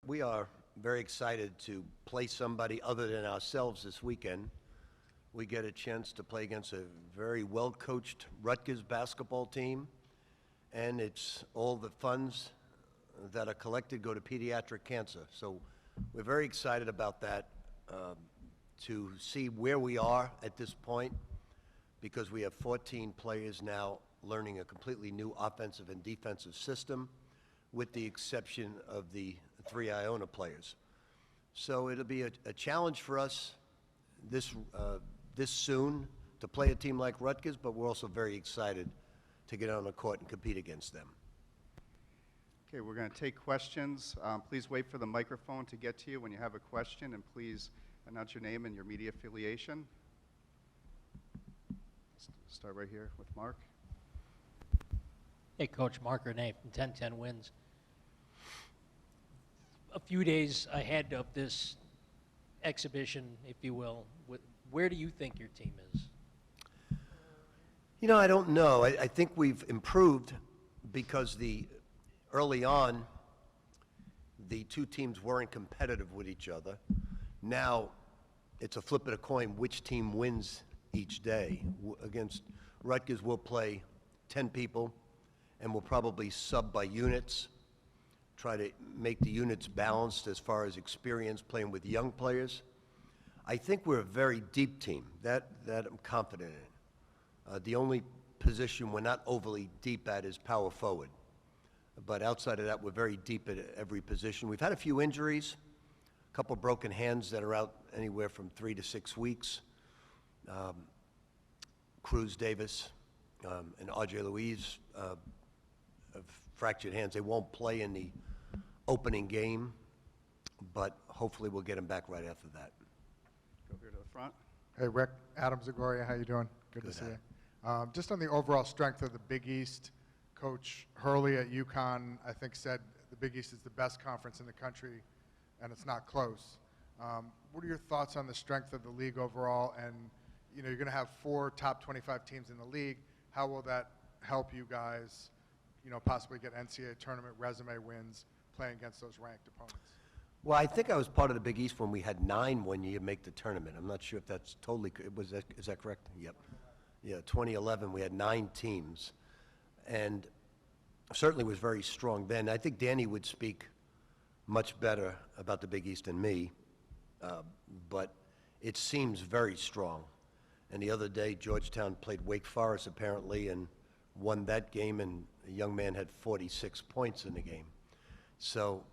We are very excited to play somebody other than ourselves this weekend. We get a chance to play against a very well-coached Rutgers basketball team, and it's all the funds that are collected go to pediatric cancer. So we're very excited about that, to see where we are at this point, because we have 14 players now learning a completely new offensive and defensive system, with the exception of the 3 Iona players. So it'll be a challenge for us this soon to play a team like Rutgers, but we're also very excited to get on the court and compete against them. Okay, we're going to take questions. Please wait for the microphone to get to you when you have a question, and please announce your name and your media affiliation. Let's start right here with Mark. Hey, Coach, Mark Renee from 1010 Wins. A few days ahead of this exhibition, if you will, where do you think your team is? You know, I don't know. I think we've improved because early on, the two teams weren't competitive with each other. Now, it's a flip of a coin which team wins each day. Against Rutgers, we'll play 10 people, and we'll probably sub by units, try to make the units balanced as far as experience playing with young players. I think we're a very deep team. That I'm confident in. The only position we're not overly deep at is power forward. But outside of that, we're very deep at every position. We've had a few injuries, a couple broken hands that are out anywhere from 3 to 6 weeks. Cruz Davis and R.J. Louise have fractured hands. They won't play in the opening game, but hopefully we'll get them back right after that. Go here to the front. Hey, Rick. Adam Zagoria, how you doing? Good to see you. Just on the overall strength of the Big East, Coach Hurley at UConn, I think, said the Big East is the best conference in the country, and it's not close. What are your thoughts on the strength of the league overall? And, you know, you're going to have 4 top 25 teams in the league. How will that help you guys, you know, possibly get NCAA tournament resume wins playing against those ranked opponents? Well, I think I was part of the Big East when we had 9 one year make the tournament. I'm not sure if that's totally, is that correct? Yep. Yeah, 2011, we had 9 teams. And certainly was very strong then. I think Danny would speak much better about the Big East than me, but it seems very strong. And the other day, Georgetown played Wake Forest apparently and won that game, and a young man had 46 points in the game. So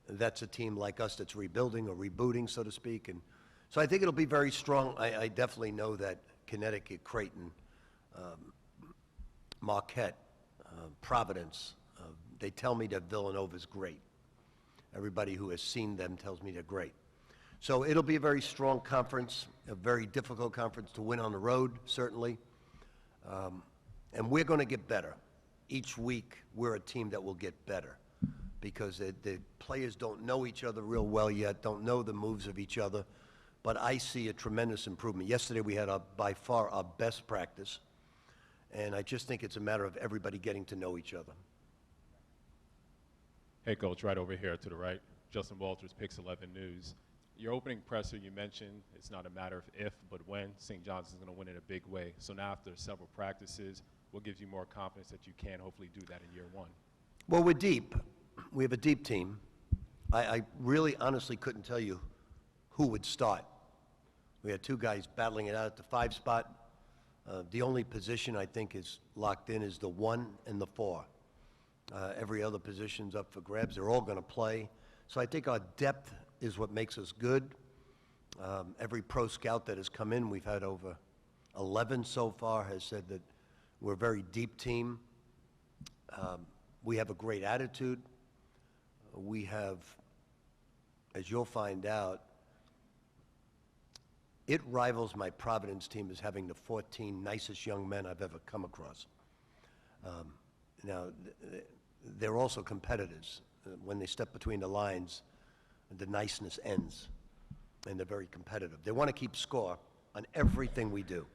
that's a team like us that's rebuilding or rebooting, so to speak. And so I think it'll be very strong. I definitely know that Connecticut, Creighton, Marquette, Providence, they tell me that Villanova's great. Everybody who has seen them tells me they're great. So it'll be a very strong conference, a very difficult conference to win on the road, certainly. And we're going to get better. Each week, we're a team that will get better because the players don't know each other real well yet, don't know the moves of each other. But I see a tremendous improvement. Yesterday, we had by far our best practice. And I just think it's a matter of everybody getting to know each other. Hey, Coach, right over here to the right. Justin Walters, Pix 11 News. Your opening presser, you mentioned it's not a matter of if, but when. St. John's is going to win in a big way. So now after several practices, what gives you more confidence that you can hopefully do that in year 1? Well, we're deep. We have a deep team. I really honestly couldn't tell you who would start. We had 2 guys battling it out at the 5 spot. The only position I think is locked in is the 1 and the 4. Every other position's up for grabs. They're all going to play. So I think our depth is what makes us good. Every pro scout that has come in, we've had over 11 so far, has said that we're a very deep team. We have a great attitude. We have, as you'll find out, it rivals my Providence team as having the 14 nicest young men I've ever come across. Now, they're also competitors. When they step between the lines, the niceness ends, and they're very competitive. They want to keep score on everything we do.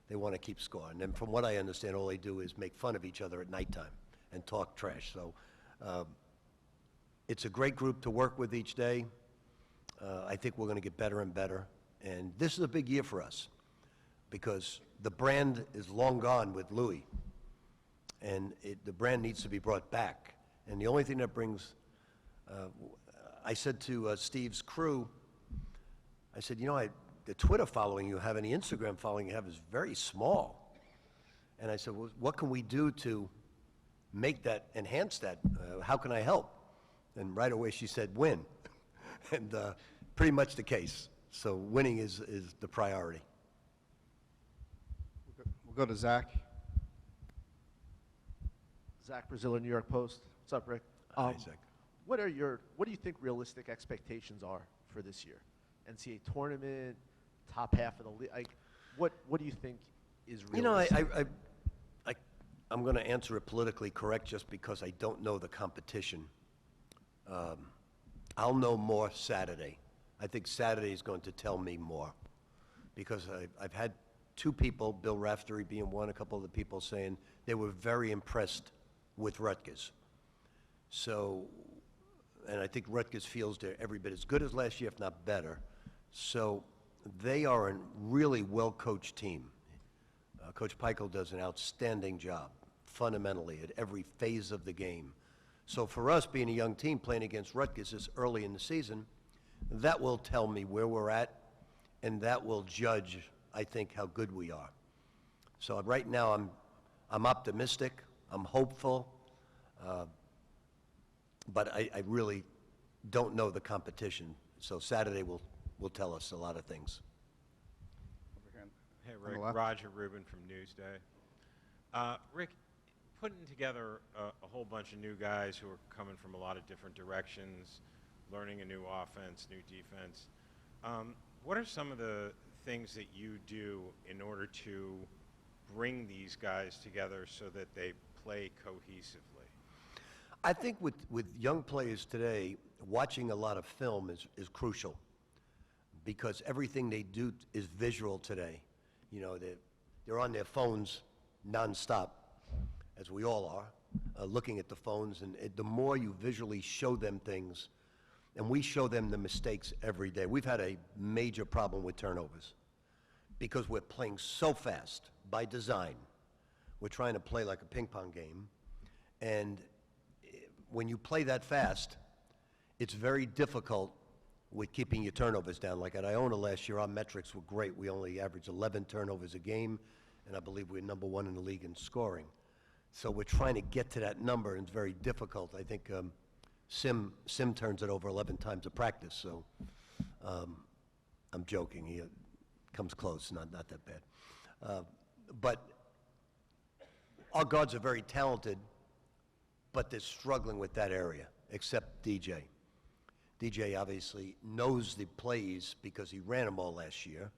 They want to keep score. And then from what I understand, all they do is make fun of each other at nighttime and talk trash. So It's a great group to work with each day. I think we're going to get better and better. And this is a big year for us because the brand is long gone with Louis. And the brand needs to be brought back. And the only thing that brings, I said to Steve's crew, I said, you know, the Twitter following you have and the Instagram following you have is very small. And I said, well, what can we do to make that, enhance that? How can I help? And right away she said, win. And pretty much the case. So winning is the priority. We'll go to Zach. Zach Braziller, New York Post. What's up, Rick? Hi, Zach. What do you think realistic expectations are for this year? NCAA tournament, top half of the league. Like, what do you think is realistic? You know, I'm going to answer it politically correct just because I don't know the competition. I'll know more Saturday. I think Saturday is going to tell me more because I've had two people, Bill Raftery being one, a couple of the people saying they were very impressed with Rutgers. So, and I think Rutgers feels they're every bit as good as last year, if not better. So they are a really well-coached team. Coach Peichel does an outstanding job, fundamentally, at every phase of the game. So for us, being a young team playing against Rutgers this early in the season, that will tell me where we're at, and that will judge, I think, how good we are. So right now, I'm optimistic, I'm hopeful, but I really don't know the competition. So Saturday will tell us a lot of things. Over here Hey, on the Rick. left. Roger Rubin from Newsday. Rick, putting together a whole bunch of new guys who are coming from a lot of different directions, learning a new offense, new defense. What are some of the things that you do in order to bring these guys together so that they play cohesively? I think with young players today, watching a lot of film is crucial because everything they do is visual today. You know, they're on their phones nonstop, as we all are, looking at the phones. And the more you visually show them things, and we show them the mistakes every day. We've had a major problem with turnovers because we're playing so fast by design. We're trying to play like a ping pong game. And when you play that fast, it's very difficult with keeping your turnovers down. Like at Iona last year, our metrics were great. We only averaged 11 turnovers a game, and I believe we're number one in the league in scoring. So we're trying to get to that number, and it's very difficult. I think Sim turns it over 11 times a practice, so I'm joking. He comes close, not that bad. But our guards are very talented, but they're struggling with that area, except DJ. DJ obviously knows the plays because he ran them all last year,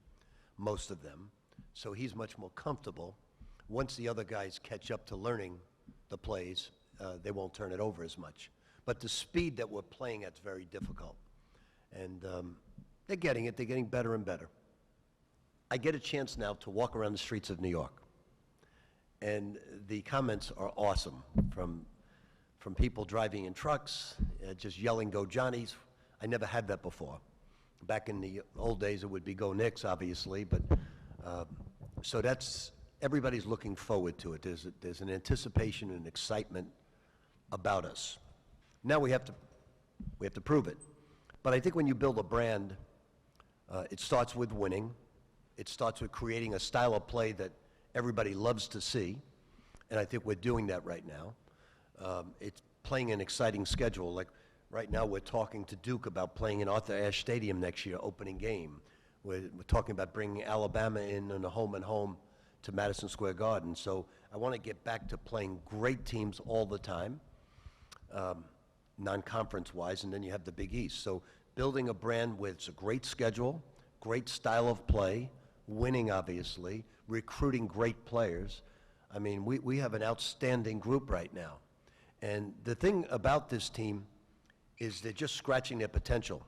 most of them, so he's much more comfortable. Once the other guys catch up to learning the plays, they won't turn it over as much. But the speed that we're playing at's very difficult. And they're getting it. They're getting better and better. I get a chance now to walk around the streets of New York. And the comments are awesome from people driving in trucks, just yelling, "Go Johnnies." I never had that before. Back in the old days, it would be "Go Knicks," obviously. But so everybody's looking forward to it. There's an anticipation and excitement about us. Now we have to prove it. But I think when you build a brand, it starts with winning. It starts with creating a style of play that everybody loves to see, and I think we're doing that right now. It's playing an exciting schedule. Like right now, we're talking to Duke about playing in Arthur Ashe Stadium next year, opening game. We're talking about bringing Alabama in on a home to Madison Square Garden. So I want to get back to playing great teams all the time, non-conference-wise, and then you have the Big East. So building a brand with a great schedule, great style of play, winning, obviously, recruiting great players. I mean, we have an outstanding group right now. And the thing about this team is they're just scratching their potential,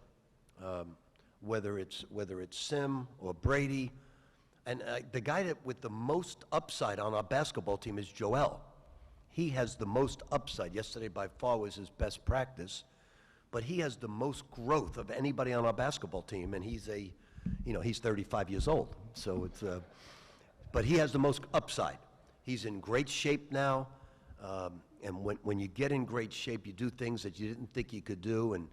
whether it's Sim or Brady. And the guy with the most upside on our basketball team is Joel. He has the most upside. Yesterday, by far, was his best practice. but he has the most growth of anybody on our basketball team, and he's he's 35 years old. So it's, but he has the most upside. He's in great shape now, and when you get in great shape, you do things that you didn't think you could do, and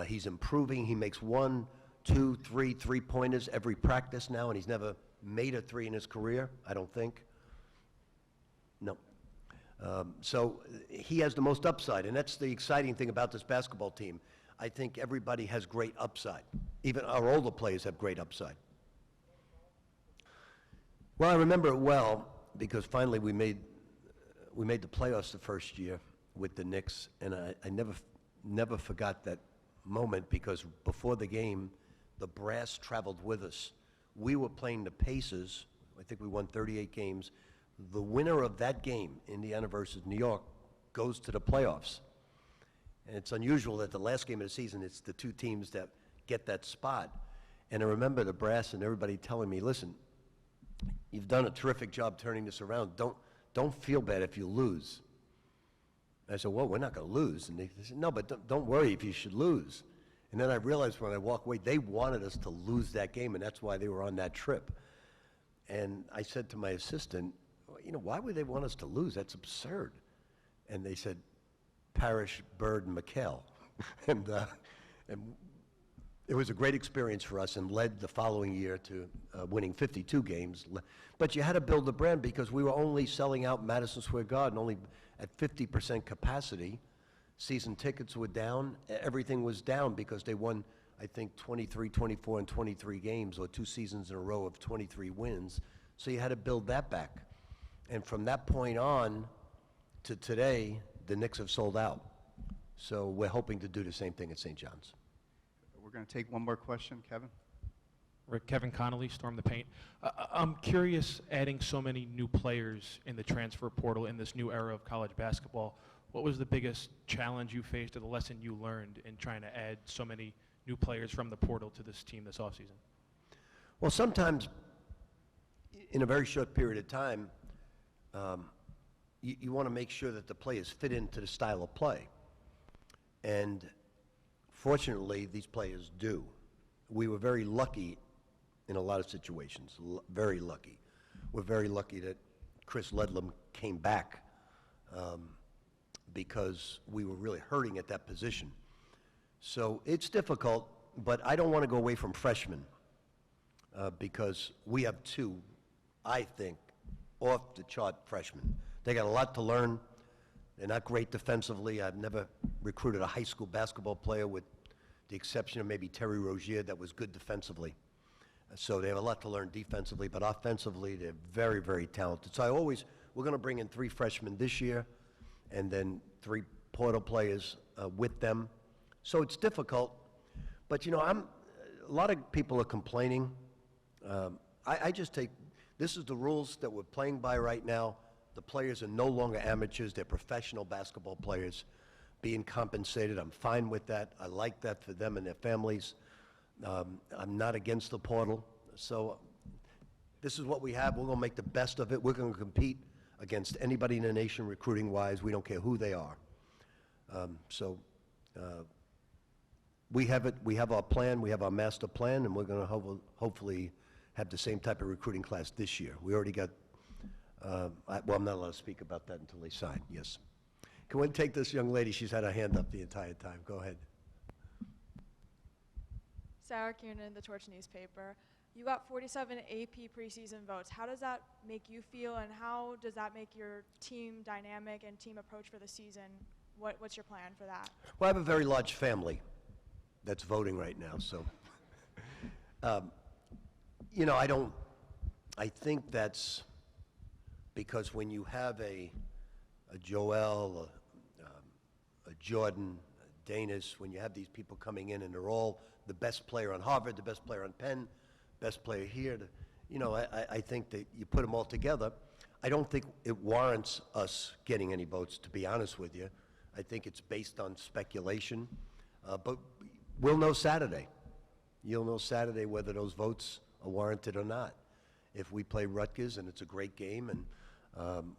he's improving. He makes 1, 2, 3 three-pointers every practice now, and he's never made a three in his career, I don't think. No. So he has the most upside, and that's the exciting thing about this basketball team. I think everybody has great upside. Even our older players have great upside. Well, I remember it well because finally we made the playoffs the first year with the Knicks, and I never forgot that moment because before the game, the brass traveled with us. We were playing the Pacers. I think we won 38 games. The winner of that game, Indiana versus New York, goes to the playoffs. And it's unusual that the last game of the season, it's the two teams that get that spot. And I remember the brass and everybody telling me, listen, you've done a terrific job turning this around. Don't feel bad if you lose. I said, well, we're not going to lose. And they said, no, but don't worry if you should lose. And then I realized when I walked away, they wanted us to lose that game, and that's why they were on that trip. And I said to my assistant, why would they want us to lose? That's absurd. And they said, Parrish, Bird, and McHale. and it was a great experience for us and led the following year to winning 52 games. But you had to build the brand because we were only selling out Madison Square Garden, only at 50% capacity. Season tickets were down. Everything was down because they won, I think, 23, 24, and 23 games, or 2 seasons in a row of 23 wins. So you had to build that back. And from that point on to today, the Knicks have sold out. So we're hoping to do the same thing at St. John's. We're going to take one more question. Kevin? Rick, Kevin Connolly, Storm the Paint. I'm curious, adding so many new players in the transfer portal in this new era of college basketball, what was the biggest challenge you faced or the lesson you learned in trying to add so many new players from the portal to this team this offseason? Well, sometimes in a very short period of time, you want to make sure that the players fit into the style of play. And fortunately, these players do. We were very lucky in a lot of situations, very lucky. We're very lucky that Chris Ledlam came back because we were really hurting at that position. So it's difficult, but I don't want to go away from freshmen because we have 2, I think, off-the-chart freshmen. They got a lot to learn. They're not great defensively. I've never recruited a high school basketball player with the exception of maybe Terry Rozier that was good defensively. So they have a lot to learn defensively, but offensively, they're very, very talented. So we're going to bring in 3 freshmen this year and then 3 portal players with them. So it's difficult, but a lot of people are complaining. I just take, this is the rules that we're playing by right now. The players are no longer amateurs, they're professional basketball players being compensated. I'm fine with that. I like that for them and their families. I'm not against the portal. So this is what we have. We're going to make the best of it. We're going to compete against anybody in the nation recruiting-wise. We don't care who they are. We have it. We have our plan. We have our master plan, and we're going to hopefully have the same type of recruiting class this year. We already got, well, I'm not allowed to speak about that until they sign. Yes. Can we take this young lady? She's had her hand up the entire time. Go ahead. Sarah Kiernan, the Torch newspaper. You got 47 AP preseason votes. How does that make you feel, and how does that make your team dynamic and team approach for the season? What's your plan for that? Well, I have a very large family that's voting right now, so I think that's because when you have a Joel, a Jordan, a Danis, when you have these people coming in and they're all the best player on Harvard, the best player on Penn, best player here, I think that you put them all together. I don't think it warrants us getting any votes, to be honest with you. I think it's based on speculation, but we'll know Saturday. You'll know Saturday whether those votes are warranted or not. If we play Rutgers and it's a great game and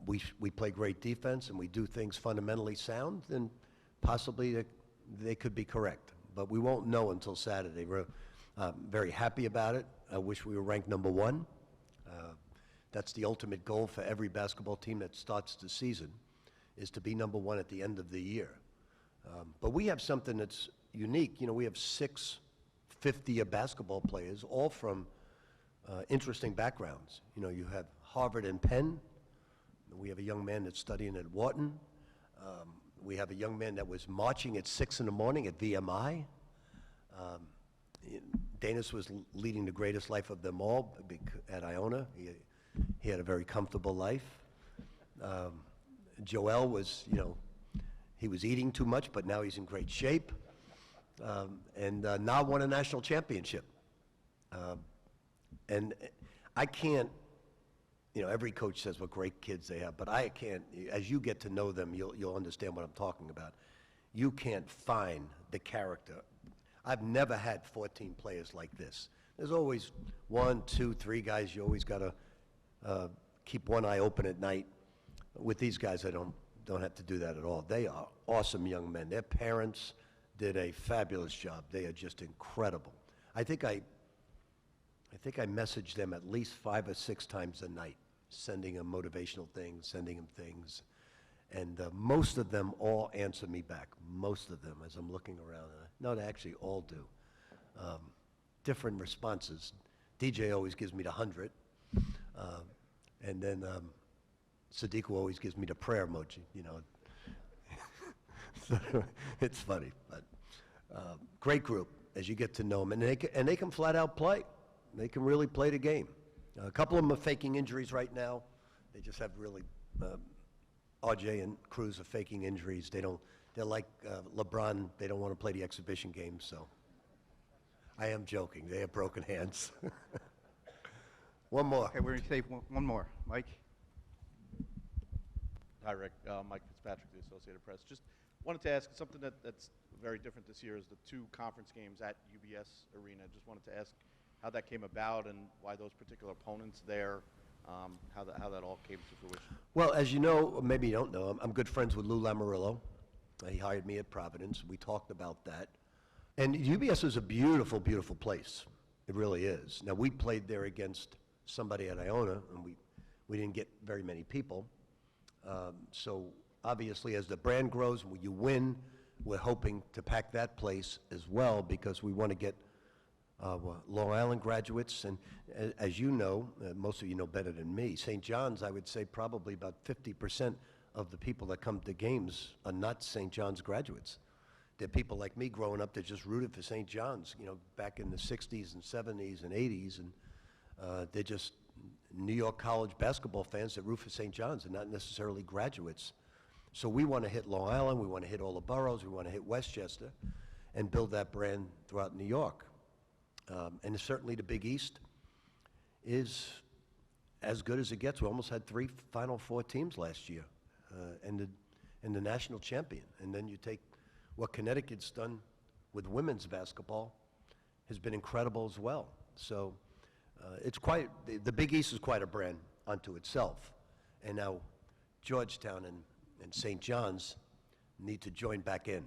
we play great defense and we do things fundamentally sound, then possibly they could be correct, but we won't know until Saturday. We're very happy about it. I wish we were ranked number one. That's the ultimate goal for every basketball team that starts the season, is to be number one at the end of the year. But we have something that's unique. You know, we have 6 fifth-year basketball players, all from interesting backgrounds. You know, you have Harvard and Penn. We have a young man that's studying at Wharton. We have a young man that was marching at 6 in the morning at VMI. Danis was leading the greatest life of them all at Iona. He had a very comfortable life. Joel was, you know, he was eating too much, but now he's in great shape. And now won a national championship. And I can't, you know, every coach says what great kids they have, but I can't, as you get to know them, you'll understand what I'm talking about. You can't find the character. I've never had 14 players like this. There's always 1, 2, 3 guys you always got to keep one eye open at night. With these guys, I don't have to do that at all. They are awesome young men. Their parents did a fabulous job. They are just incredible. I think I message them at least 5 or 6 times a night, sending them motivational things, sending them things. And most of them all answer me back, most of them, as I'm looking around. No, they actually all do. Different responses. DJ always gives me the 100. And then Sadiq always gives me the prayer emoji, you know. So it's funny, but great group as you get to know them. And they can flat out play. They can really play the game. A couple of them are faking injuries right now. They just have really, RJ and Cruz are faking injuries. They're like LeBron, they don't want to play the exhibition games, so. I am joking, they have broken hands. One more. Okay, we're going to take one more. Mike? Hi, Rick. Mike Fitzpatrick, the Associated Press. Just wanted to ask something that's very different this year is the 2 conference games at UBS Arena. Just wanted to ask how that came about and why those particular opponents there, how that all came to fruition. Well, as you know, or maybe you don't know, I'm good friends with Lou Lamoriello. He hired me at Providence. We talked about that. And UBS is a beautiful, beautiful place. It really is. Now, we played there against somebody at Iona, and we didn't get very many people. So obviously, as the brand grows, when you win, we're hoping to pack that place as well because we want to get Long Island graduates. And as you know, most of you know better than me, St. John's, I would say probably about 50% of the people that come to games are not St. John's graduates. They're people like me growing up that just rooted for St. John's, you know, back in the 60s and 70s and 80s. And they're just New York college basketball fans that root for St. John's and not necessarily graduates. So we want to hit Long Island, we want to hit all the boroughs, we want to hit Westchester and build that brand throughout New York. And certainly the Big East is as good as it gets. We almost had 3 Final Four teams last year and the national champion. And then you take what Connecticut's done with women's basketball has been incredible as well. So it's quite, the Big East is quite a brand unto itself. And now Georgetown and St. John's need to join back in.